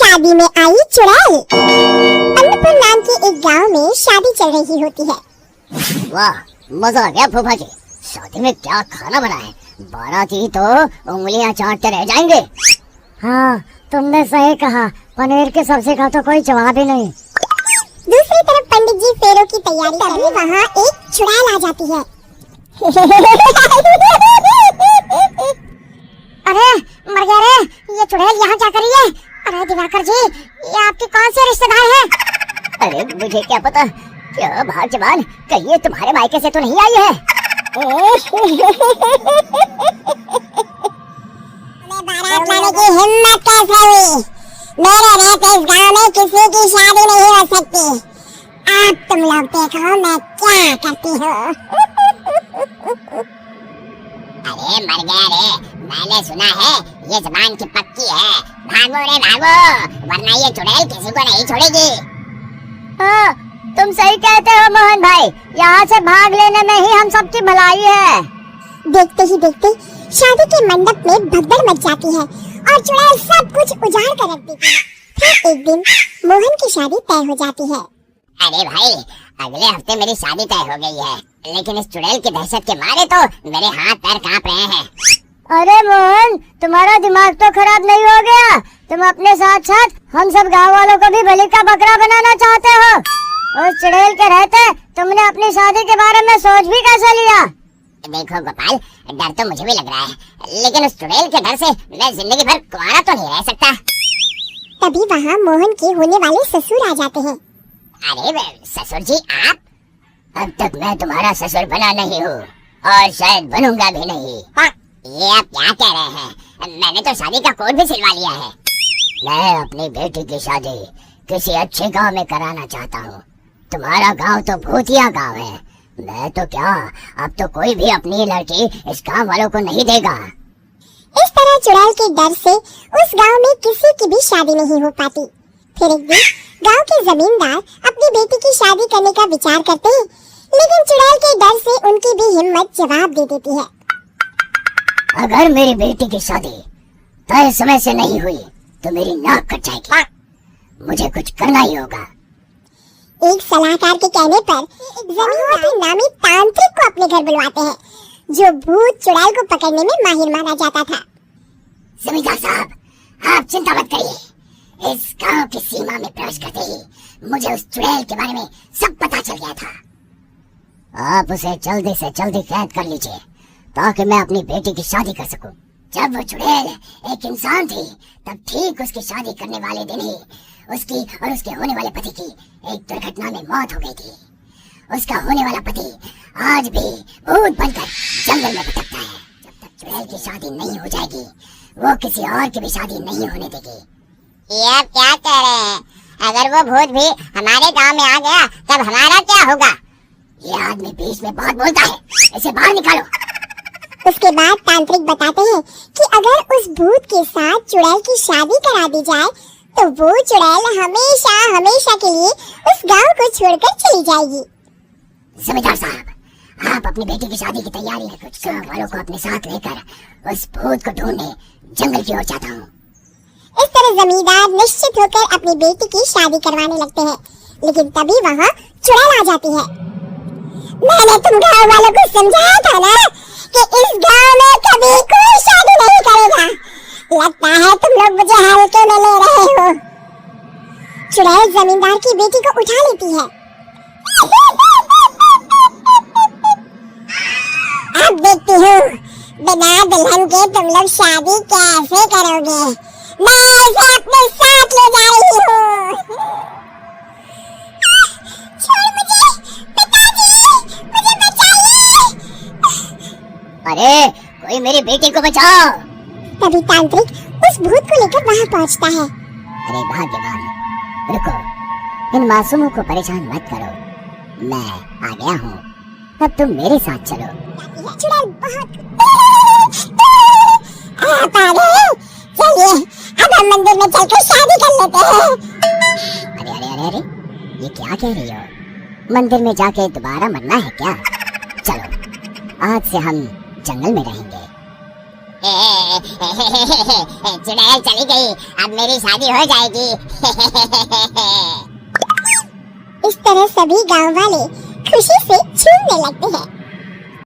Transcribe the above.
शादी में आई चुड़ैल। अन्नपूर्ण नाम के एक गांव में शादी चल रही होती है। वाह, मजा आ गया फूफा जी। शादी में क्या खाना बना है, बाराती तो उंगलियां चाटते रह जाएंगे। हाँ, तुमने सही कहा, पनीर की सब्जी का तो कोई जवाब ही नहीं। दूसरी तरफ पंडित जी फेरों की तैयारी कर रहे, वहाँ एक चुड़ैल आ जाती है। अरे मर गया रे, ये चुड़ैल यहाँ क्या कर रही है? अरे दिवाकर जी, ये आपके कौन से रिश्तेदार हैं? अरे मुझे क्या पता, क्या भाग जवान, कहीं ये तुम्हारे मायके से तो नहीं आई है? बारात लाने की हिम्मत कैसे हुई? मेरे रहते इस गांव में किसी की शादी नहीं हो सकती। अब तुम लोग देखो मैं क्या करती हूँ। अरे मर गया रे, मैंने सुना है ये जबान की पक्की है। भागो रे भागो, वरना ये चुड़ैल किसी को नहीं छोड़ेगी। हाँ, तुम सही कहते हो मोहन भाई, यहाँ से भाग लेने में ही हम सबकी भलाई है। देखते ही देखते शादी के मंडप में भगदड़ मच जाती है और चुड़ैल सब कुछ उजाड़ कर रख देती है। फिर एक दिन मोहन की शादी तय हो जाती है। अरे भाई, अगले हफ्ते मेरी शादी तय हो गई है, लेकिन इस चुड़ैल की दहशत के मारे तो मेरे हाथ पैर कांप रहे हैं। अरे मोहन, तुम्हारा दिमाग तो खराब नहीं हो गया? तुम अपने साथ साथ हम सब गांव वालों को भी बलि का बकरा बनाना चाहते हो? उस चुड़ैल के रहते तुमने अपनी शादी के बारे में सोच भी कैसे लिया? देखो गोपाल, डर तो मुझे भी लग रहा है, लेकिन उस चुड़ैल के डर से मैं जिंदगी भर कुंवारा तो नहीं रह सकता। तभी वहाँ मोहन के होने वाले ससुर आ जाते हैं। अरे ससुर जी आप? अब तक मैं तुम्हारा ससुर बना नहीं हूँ और शायद बनूंगा भी नहीं। ये आप क्या कह रहे हैं? मैंने तो शादी का कोड भी सिलवा लिया है। मैं अपनी बेटी की शादी किसी अच्छे गांव में कराना चाहता हूँ। तुम्हारा गांव तो भूतिया गांव है। मैं तो क्या, अब तो कोई भी अपनी लड़की इस गांव वालों को नहीं देगा। इस तरह चुड़ैल के डर से उस गांव में किसी की भी शादी नहीं हो पाती। फिर एक दिन गांव के जमींदार अपनी बेटी की शादी करने का विचार करते हैं, लेकिन चुड़ैल के डर से उनकी भी हिम्मत जवाब दे देती है। अगर मेरी बेटी की शादी तय समय से नहीं हुई तो मेरी नाक कट जाएगी। मुझे कुछ करना ही होगा। एक सलाहकार के कहने पर एक जमींदार नामी तांत्रिक को अपने घर बुलवाते हैं, जो भूत चुड़ैल को पकड़ने में माहिर माना जाता था। जमींदार साहब, आप चिंता मत करिए। इस गांव की सीमा में प्रवेश करते ही मुझे उस चुड़ैल के बारे में सब पता चल गया था। आप उसे जल्दी से जल्दी कैद कर लीजिए ताकि मैं अपनी बेटी की शादी कर सकूं। जब वो चुड़ैल एक इंसान थी, तब ठीक उसकी शादी करने वाले दिन ही उसकी और उसके होने वाले पति की एक दुर्घटना में मौत हो गई थी। उसका होने वाला पति आज भी भूत बनकर जंगल में भटकता है। जब तक चुड़ैल की शादी नहीं हो जाएगी, वो किसी और की भी शादी नहीं होने देगी। ये आप क्या कह रहे हैं? अगर वो भूत भी हमारे गांव में आ गया तब हमारा क्या होगा? ये आदमी बीच में बहुत बोलता है, इसे बाहर निकालो। उसके बाद तांत्रिक बताते हैं कि अगर उस भूत के साथ चुड़ैल की शादी करा दी जाए तो वो चुड़ैल हमेशा हमेशा के लिए उस गांव को छोड़कर चली जाएगी। जमींदार साहब, आप अपनी बेटी की शादी की तैयारी में कुछ गांव वालों को अपने साथ लेकर उस भूत को ढूंढने जंगल की ओर जाता हूँ। इस तरह जमींदार निश्चित होकर अपनी बेटी की शादी करवाने लगते हैं, लेकिन तभी वहाँ चुड़ैल आ जाती है। मैंने तुम गांव वालों को समझाया था ना कि इस गांव में कभी कोई शादी नहीं करेगा। लगता है तुम लोग मुझे हल्के में ले रहे हो। चुड़ैल जमींदार की बेटी को उठा लेती है। अब देखती हूँ बिना दुल्हन के तुम लोग शादी कैसे करोगे। मैं इसे अपने साथ ले जा रही हूँ। छोड़ मुझे, पिताजी, मुझे बचाइए। अरे कोई मेरी बेटी को बचाओ। तभी तांत्रिक उस भूत को लेकर वहाँ पहुँचता है। अरे भाग्यवान, रुको, इन मासूमों को परेशान मत करो, मैं आ गया हूँ। अब तुम मेरे साथ चलो। चुड़ैल बहुत आप आ गए, चलिए अब हम मंदिर में चलकर शादी कर लेते हैं। अरे अरे अरे अरे, ये क्या कह रही हो? मंदिर में जाके दोबारा मरना है क्या? चलो, आज से हम जंगल में रहेंगे। चुड़ैल चली गई, अब मेरी शादी हो जाएगी। इस तरह सभी गांव वाले खुशी से झूमने लगते हैं।